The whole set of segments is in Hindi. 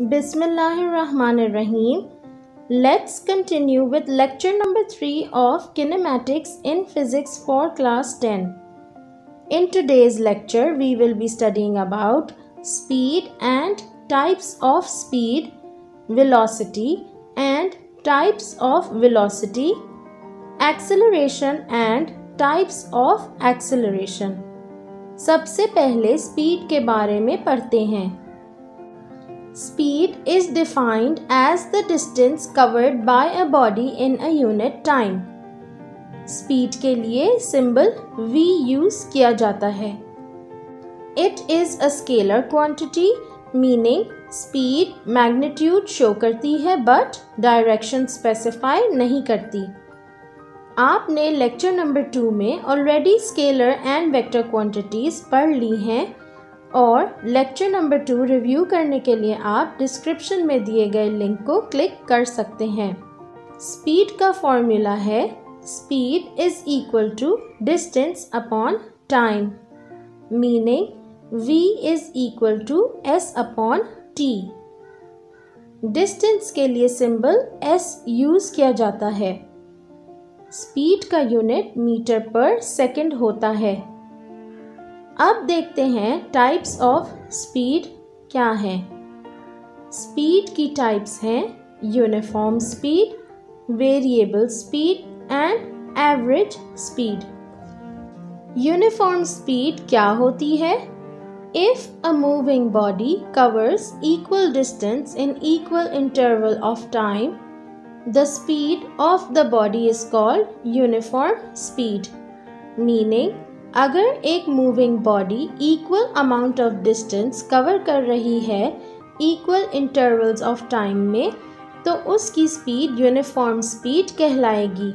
Bismillahirrahmanirrahim. Let's continue with lecture number 3 of kinematics in physics for class 10. In today's lecture, we will be studying about speed and types of speed, velocity and types of velocity, acceleration and types of acceleration. सबसे पहले स्पीड के बारे में पढ़ते हैं. Speed is defined as the distance covered by a body in a unit time. Speed के लिए symbol v यूज किया जाता है. It is a scalar quantity, meaning speed magnitude show करती है but direction specify नहीं करती. आपने लेक्चर नंबर 2 में already scalar and vector quantities पढ़ ली हैं और लेक्चर नंबर 2 रिव्यू करने के लिए आप डिस्क्रिप्शन में दिए गए लिंक को क्लिक कर सकते हैं. स्पीड का फॉर्मूला है speed is equal to distance upon time, meaning v is equal to s upon t. Distance के लिए सिंबल s यूज किया जाता है. स्पीड का यूनिट मीटर पर सेकंड होता है. अब देखते हैं टाइप्स ऑफ स्पीड क्या है. स्पीड की टाइप्स हैं uniform speed, variable speed and average speed. Uniform speed क्या होती है? If a moving body covers equal distance in equal interval of time, the speed of the body is called uniform speed, meaning अगर एक moving body equal amount of distance cover कर रही है इक्वल इंटरवल्स ऑफ टाइम में तो उसकी स्पीड यूनिफॉर्म स्पीड कहलाएगी.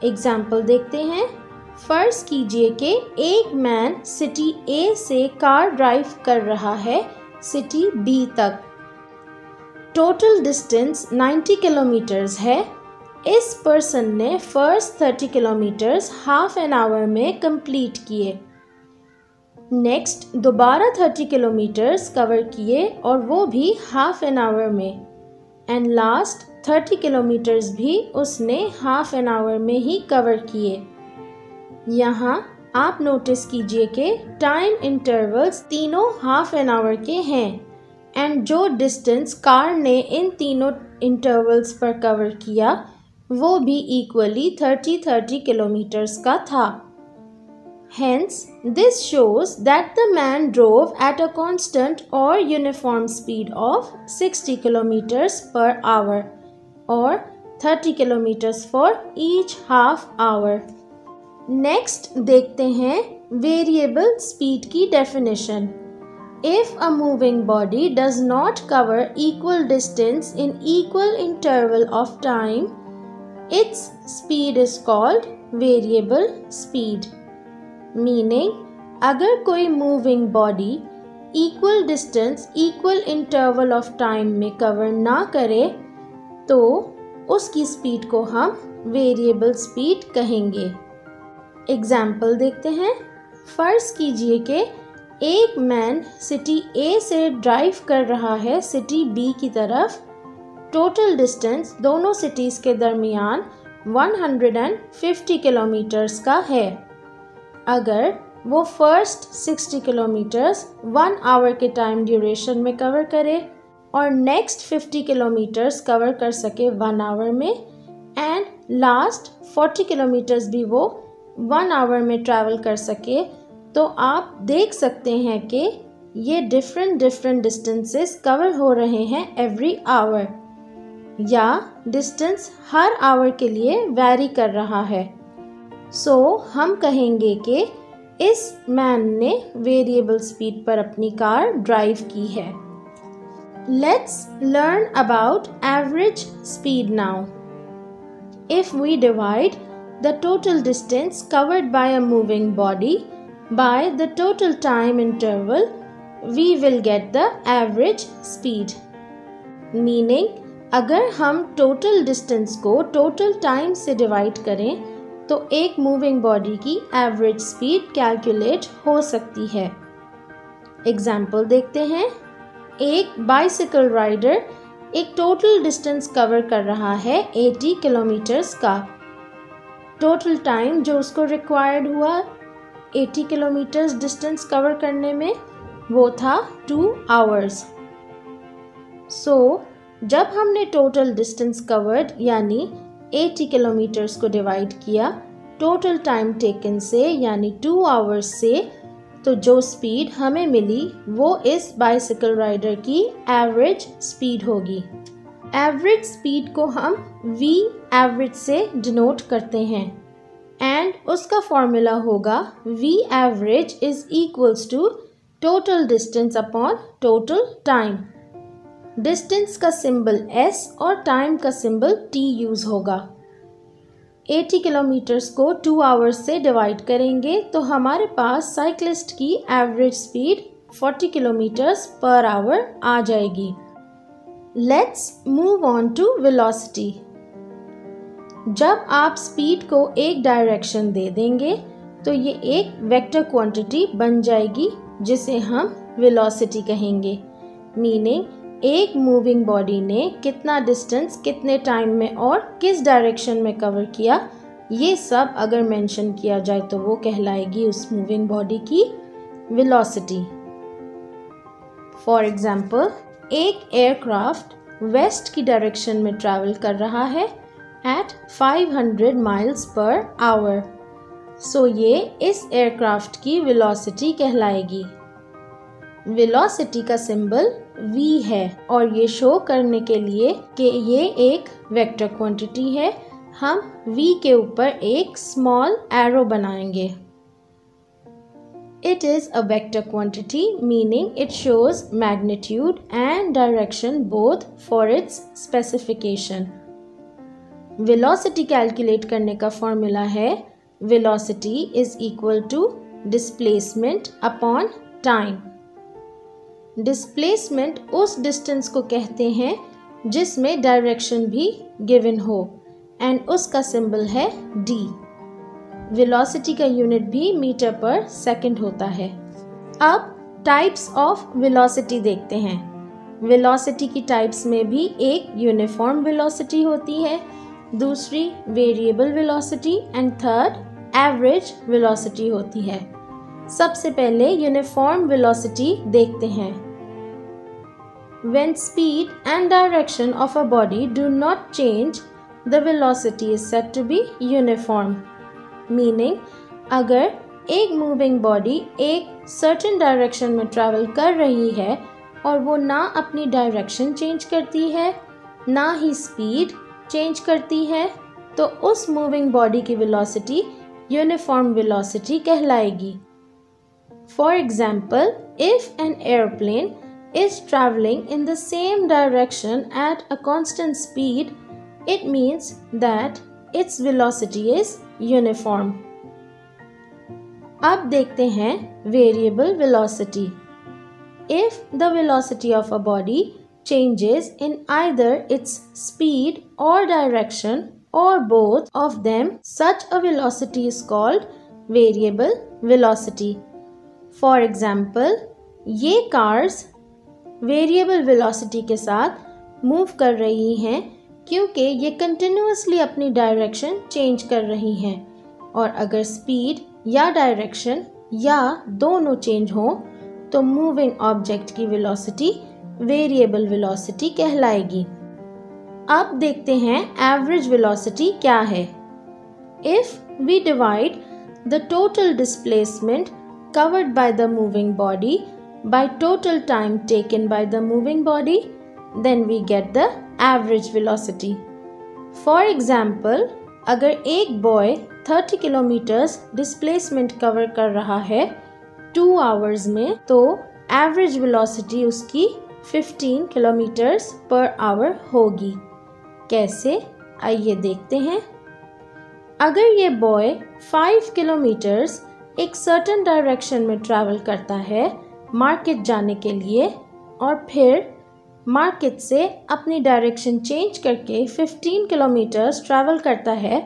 एग्जाम्पल देखते हैं. फर्ज कीजिए कि एक मैन सिटी ए से कार ड्राइव कर रहा है सिटी बी तक. टोटल डिस्टेंस 90 किलोमीटर्स है. इस पर्सन ने first 30 kilometres half an hour में कंप्लीट किए. नेक्स्ट दोबारा 30 किलोमीटर्स कवर किए और वो भी हाफ एन आवर में. एंड लास्ट 30 किलोमीटर्स भी उसने हाफ एन आवर में ही कवर किए. यहाँ आप नोटिस कीजिए कि टाइम इंटरवल्स तीनों हाफ एन आवर के हैं एंड जो डिस्टेंस कार ने इन तीनों इंटरवल्स पर कवर किया वो भी इक्वली 30 किलोमीटर्स का था. Hence this shows that the man drove at a constant और uniform speed of 60 kilometres per hour और 30 kilometres for each half hour. Next देखते हैं वेरिएबल स्पीड की definition. If a moving body does not cover equal distance in equal interval of time, its speed is called variable speed. Meaning, अगर कोई moving body equal distance, equal interval of time में cover ना करे तो उसकी speed को हम variable speed कहेंगे. Example देखते हैं. फर्ज कीजिए कि एक मैन सिटी ए से ड्राइव कर रहा है सिटी बी की तरफ. टोटल डिस्टेंस दोनों सिटीज़ के दरमियान 150 किलोमीटर्स का है. अगर वो फर्स्ट 60 किलोमीटर्स 1 आवर के टाइम ड्यूरेशन में कवर करे और नेक्स्ट 50 किलोमीटर्स कवर कर सके 1 आवर में एंड लास्ट 40 किलोमीटर्स भी वो 1 आवर में ट्रैवल कर सके तो आप देख सकते हैं कि ये डिफरेंट डिस्टेंसेस कवर हो रहे हैं एवरी आवर या डिस्टेंस हर आवर के लिए वैरी कर रहा है. सो हम कहेंगे कि इस मैन ने वेरिएबल स्पीड पर अपनी कार ड्राइव की है. Let's learn about average speed now. If we divide the total distance covered by a moving body by the total time interval, we will get the average speed. Meaning, अगर हम total distance को total time से divide करें तो एक moving body की average speed calculate हो सकती है. Example देखते हैं. एक बाइसिकल राइडर एक टोटल डिस्टेंस कवर कर रहा है 80 किलोमीटर्स का। टोटल टाइम जो उसको रिक्वायर्ड हुआ 80 किलोमीटर्स डिस्टेंस कवर करने में वो था 2 आवर्स। सो जब हमने टोटल डिस्टेंस कवर्ड यानी 80 किलोमीटर्स को डिवाइड किया टोटल टाइम टेकन से यानी 2 आवर्स से, तो जो स्पीड हमें मिली वो इस बाइसिकल राइडर की एवरेज स्पीड होगी। एवरेज स्पीड को हम v एवरेज से डिनोट करते हैं एंड उसका फॉर्मूला होगा v average is equals to total distance upon total time. Distance का सिंबल s और टाइम का सिंबल t यूज़ होगा। 80 किलोमीटर्स को 2 आवर्स से डिवाइड करेंगे तो हमारे पास साइक्लिस्ट की average speed 40 kilometres per hour आ जाएगी। Let's move on to velocity. जब आप स्पीड को एक डायरेक्शन दे देंगे तो ये एक वेक्टर क्वांटिटी बन जाएगी जिसे हम वेलोसिटी कहेंगे। मीनिंग एक मूविंग बॉडी ने कितना डिस्टेंस कितने टाइम में और किस डायरेक्शन में कवर किया, ये सब अगर मेंशन किया जाए तो वो कहलाएगी उस मूविंग बॉडी की वेलोसिटी। फॉर एग्जाम्पल, एक एयरक्राफ्ट वेस्ट की डायरेक्शन में ट्रैवल कर रहा है एट 500 माइल्स पर आवर। सो ये इस एयरक्राफ्ट की वेलोसिटी कहलाएगी। वेलोसिटी का सिंबल v है और ये शो करने के लिए कि ये एक वेक्टर क्वांटिटी है हम v के ऊपर एक स्मॉल एरो बनाएंगे। It is a vector quantity meaning it shows magnitude and direction both for its specification. Velocity calculate करने का फॉर्मूला है velocity is equal to displacement upon time. Displacement उस डिस्टेंस को कहते हैं जिसमें डायरेक्शन भी गिवन हो एंड उसका सिंबल है d। वेलोसिटी का यूनिट भी मीटर पर सेकंड होता है। अब टाइप्स ऑफ वेलोसिटी देखते हैं। वेलोसिटी की टाइप्स में भी एक यूनिफॉर्म वेलोसिटी होती है, दूसरी variable velocity and third average velocity होती है। सबसे पहले यूनिफॉर्म वेलोसिटी देखते हैं। When speed and direction of a body do not change, the velocity is said to be uniform. Meaning, अगर एक मूविंग बॉडी एक सर्टेन डायरेक्शन में ट्रैवल कर रही है और वो ना अपनी डायरेक्शन चेंज करती है ना ही स्पीड चेंज करती है, तो उस मूविंग बॉडी की वेलोसिटी यूनिफॉर्म वेलोसिटी कहलाएगी। For example, if an airplane is traveling in the same direction at a constant speed, it means that its velocity is uniform. अब देखते हैं variable velocity. If the velocity of a body changes in either its speed or direction or both of them, such a velocity is called variable velocity. For example, ये कार्स वेरिएबल वेलोसिटी के साथ मूव कर रही हैं क्योंकि ये कंटिन्यूसली अपनी डायरेक्शन चेंज कर रही हैं और अगर स्पीड या डायरेक्शन या दोनों चेंज हो तो मूविंग ऑब्जेक्ट की वेलोसिटी वेरिएबल वेलोसिटी कहलाएगी। अब देखते हैं एवरेज वेलोसिटी क्या है। If we divide the total displacement covered by the moving body by total time taken by the moving body, then we get the average velocity. For example, अगर एक बॉय 30 किलोमीटर्स डिस्प्लेसमेंट कवर कर रहा है 2 आवर्स में, तो एवरेज वेलोसिटी उसकी 15 किलोमीटर्स पर आवर होगी। कैसे, आइए देखते हैं। अगर ये बॉय 5 किलोमीटर्स एक सर्टेन डायरेक्शन में ट्रैवल करता है मार्केट जाने के लिए और फिर मार्केट से अपनी डायरेक्शन चेंज करके 15 किलोमीटर्स ट्रैवल करता है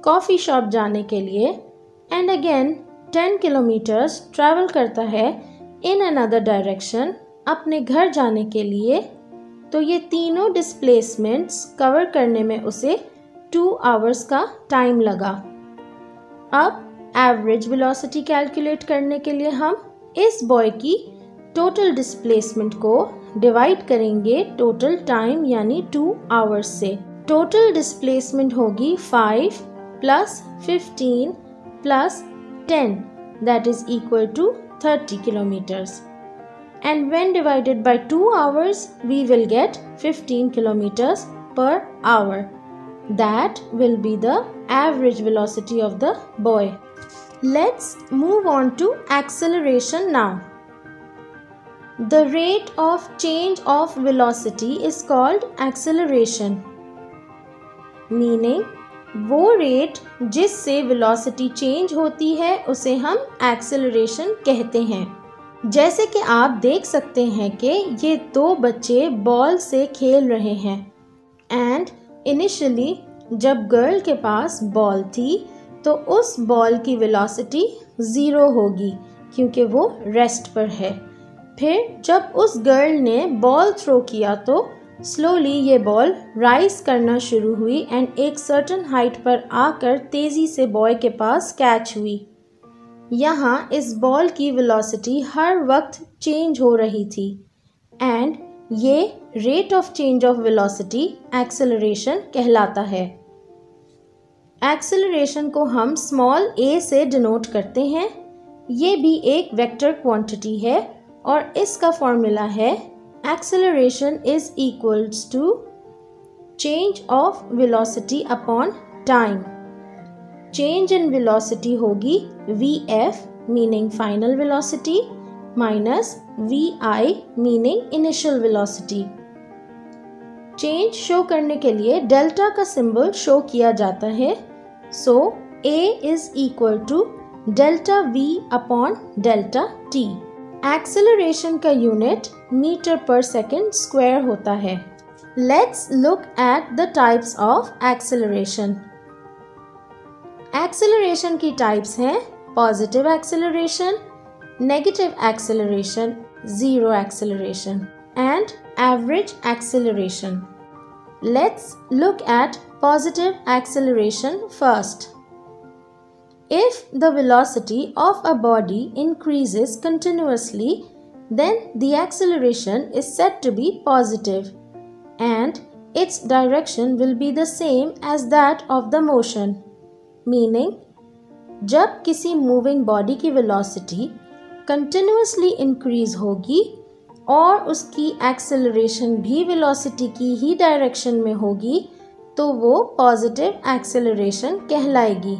कॉफ़ी शॉप जाने के लिए एंड अगेन 10 किलोमीटर्स ट्रैवल करता है इन अनदर डायरेक्शन अपने घर जाने के लिए, तो ये तीनों डिस्प्लेसमेंट्स कवर करने में उसे 2 आवर्स का टाइम लगा। अब एवरेज वेलोसिटी कैलकुलेट करने के लिए हम इस बॉय की टोटल डिस्प्लेसमेंट को डिवाइड करेंगे टोटल टाइम यानी 2 आवर्स से। टोटल डिस्प्लेसमेंट होगी 5 plus 15 plus 10 that is equal to 30 kilometers. And when divided by 2 hours, we will get 15 kilometers per hour. That will be the average velocity of the boy. Let's move on to acceleration now. The rate of change of velocity is called acceleration. Meaning, वो रेट जिससे वेलोसिटी चेंज होती है उसे हम एक्सेलरेशन कहते हैं। जैसे कि आप देख सकते हैं कि ये 2 बच्चे बॉल से खेल रहे हैं एंड इनिशियली जब गर्ल के पास बॉल थी तो उस बॉल की वेलोसिटी 0 होगी क्योंकि वो रेस्ट पर है। फिर जब उस गर्ल ने बॉल थ्रो किया तो स्लोली ये बॉल राइज करना शुरू हुई एंड एक सर्टेन हाइट पर आकर तेज़ी से बॉय के पास कैच हुई। यहाँ इस बॉल की वेलोसिटी हर वक्त चेंज हो रही थी एंड ये rate of change of velocity acceleration कहलाता है। एक्सेलरेशन को हम स्मॉल a से डिनोट करते हैं। ये भी एक वेक्टर क्वांटिटी है और इसका फॉर्मूला है acceleration is equals to change of velocity upon time. Change in velocity होगी vf meaning final velocity minus vi meaning initial velocity. Change show करने के लिए डेल्टा का सिंबल शो किया जाता है। So a is equal to delta v upon delta t. Acceleration का यूनिट मीटर पर सेकेंड स्क्वायर होता है। Let's look at the types of acceleration. Acceleration की टाइप्स हैं positive acceleration, negative acceleration, zero acceleration and average acceleration. Let's look at positive acceleration first. If the velocity of a body increases continuously, then the acceleration is said to be positive and its direction will be the same as that of the motion. Meaning, जब किसी moving body की velocity continuously increase होगी और उसकी acceleration भी velocity की ही direction में होगी तो वो positive acceleration कहलाएगी।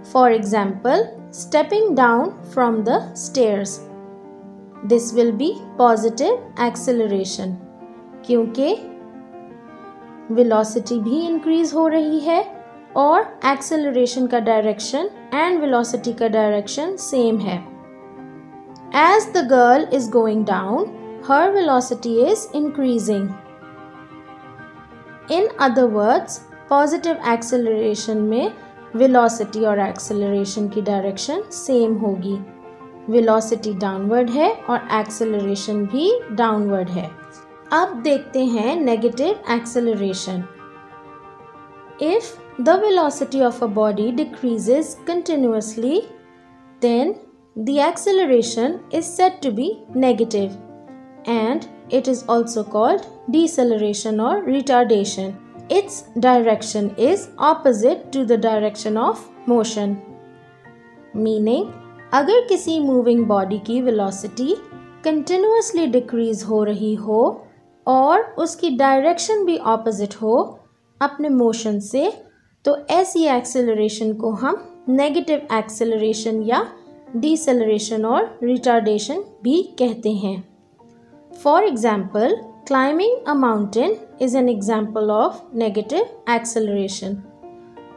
For example, stepping down from the stairs. This will be positive acceleration क्योंकि velocity भी increase हो रही है और acceleration का direction and velocity का direction same है। As the girl is going down, her velocity is increasing. In other words, positive acceleration में वेलोसिटी और एक्सेलरेशन की डायरेक्शन सेम होगी। वेलोसिटी डाउनवर्ड है और एक्सेलरेशन भी डाउनवर्ड है। अब देखते हैं negative acceleration. If the velocity of a body decreases continuously then the acceleration is said to be negative and it is also called deceleration और retardation. Its direction is opposite to the direction of motion. Meaning, अगर किसी moving body की velocity continuously decrease हो रही हो और उसकी direction भी opposite हो अपने motion से, तो ऐसी acceleration को हम negative acceleration या deceleration और retardation भी कहते हैं। For example, climbing a mountain is an example of negative acceleration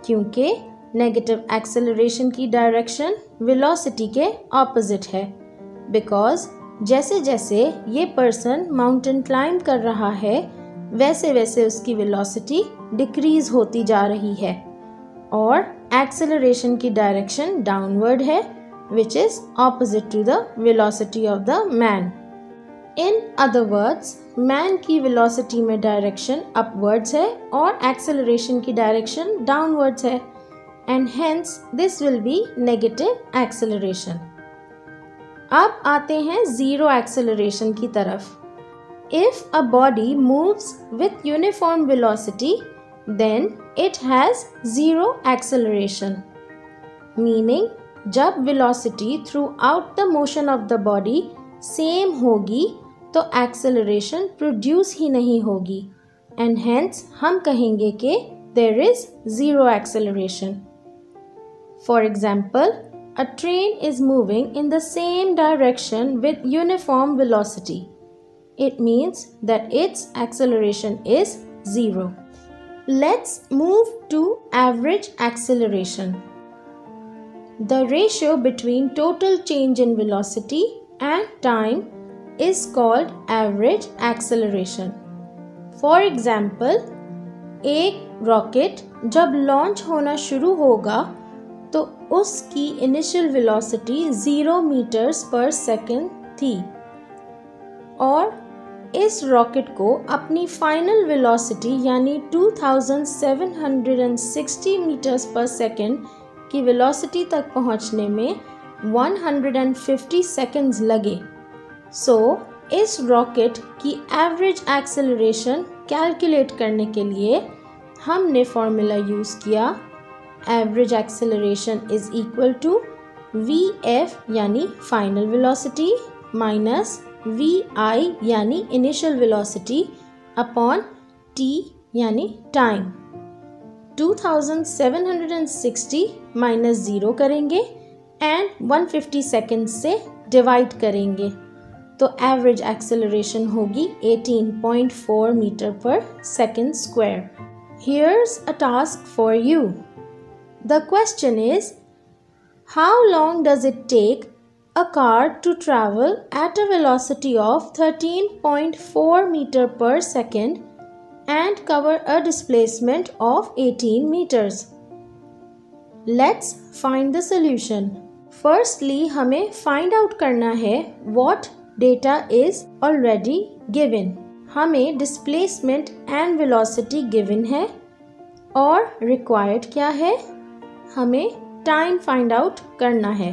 क्योंकि negative acceleration की direction velocity के opposite है because जैसे जैसे ये person mountain climb कर रहा है वैसे वैसे उसकी velocity decrease होती जा रही है और acceleration की direction downward है which is opposite to the velocity of the man. In other words, man की वेलोसिटी में डायरेक्शन अपवर्ड्स है और एक्सेलरेशन की डायरेक्शन डाउनवर्ड्स है, and hence this will be negative acceleration. अब आते हैं जीरो एक्सेलरेशन की तरफ। If a body moves with uniform velocity then it has zero acceleration, meaning जब velocity throughout the motion of the body same होगी तो एक्सेलरेशन प्रोड्यूस ही नहीं होगी, एंड हेंस हम कहेंगे कि there is zero acceleration. For example, a train is moving in the same direction with uniform velocity. It means that its acceleration is zero. Let's move to average acceleration. The ratio between total change in velocity and time is called average acceleration. For example, एक रॉकेट जब लॉन्च होना शुरू होगा तो उसकी इनिशियल वेलोसिटी 0 मीटर्स पर सेकेंड थी और इस रॉकेट को अपनी फाइनल वेलोसिटी यानी 2760 मीटर्स पर सेकेंड की वेलोसिटी तक पहुंचने में 150 सेकेंड्स लगे। सो इस रॉकेट की एवरेज एक्सेलरेशन कैलकुलेट करने के लिए हमने फॉर्मूला यूज़ किया, average acceleration is equal to VF यानी फाइनल वेलोसिटी माइनस VI यानी इनिशियल वेलोसिटी अपॉन T यानी टाइम। 2760 माइनस 0 करेंगे एंड 150 सेकेंड से डिवाइड करेंगे तो एवरेज एक्सेलरेशन होगी 18.4 मीटर पर second square. Here's a task for you. The question is, how long does it take a car to travel at a velocity of 13.4 meter per second and cover a displacement of 18 meters? Let's find the solution. Firstly, हमें find out करना है what data is already given. हमें displacement and velocity given है और required क्या है? हमें टाइम फाइंड आउट करना है।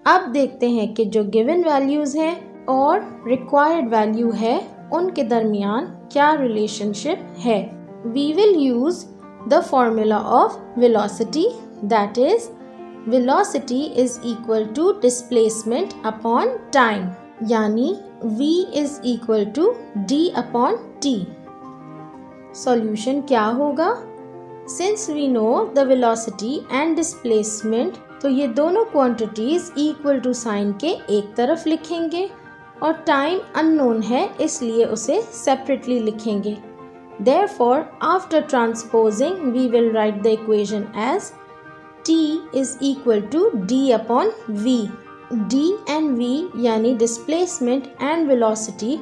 अब देखते हैं कि जो गिवन वैल्यूज हैं और रिक्वायर्ड वैल्यू है उनके दरमियान क्या रिलेशनशिप है। We will use the formula of velocity, that is velocity is equal to displacement upon time, यानी v is equal to d upon t। Solution क्या होगा? Since we know the velocity and displacement, तो ये दोनों क्वांटिटीज इक्वल टू साइन के एक तरफ लिखेंगे और टाइम अननोन है इसलिए उसे सेपरेटली लिखेंगे। Therefore, after transposing, we will write the equation as T is equal to D upon V. D and V यानी displacement and velocity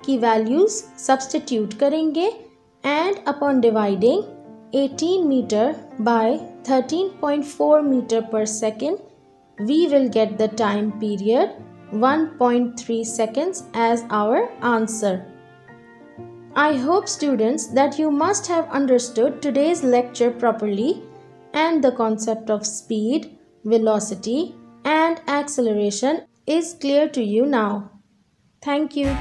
की values substitute करेंगे and upon dividing 18 meter by 13.4 meter per second, we will get the time period 1.3 seconds as our answer. I hope students that you must have understood today's lecture properly and the concept of speed, velocity and acceleration is clear to you now. Thank you.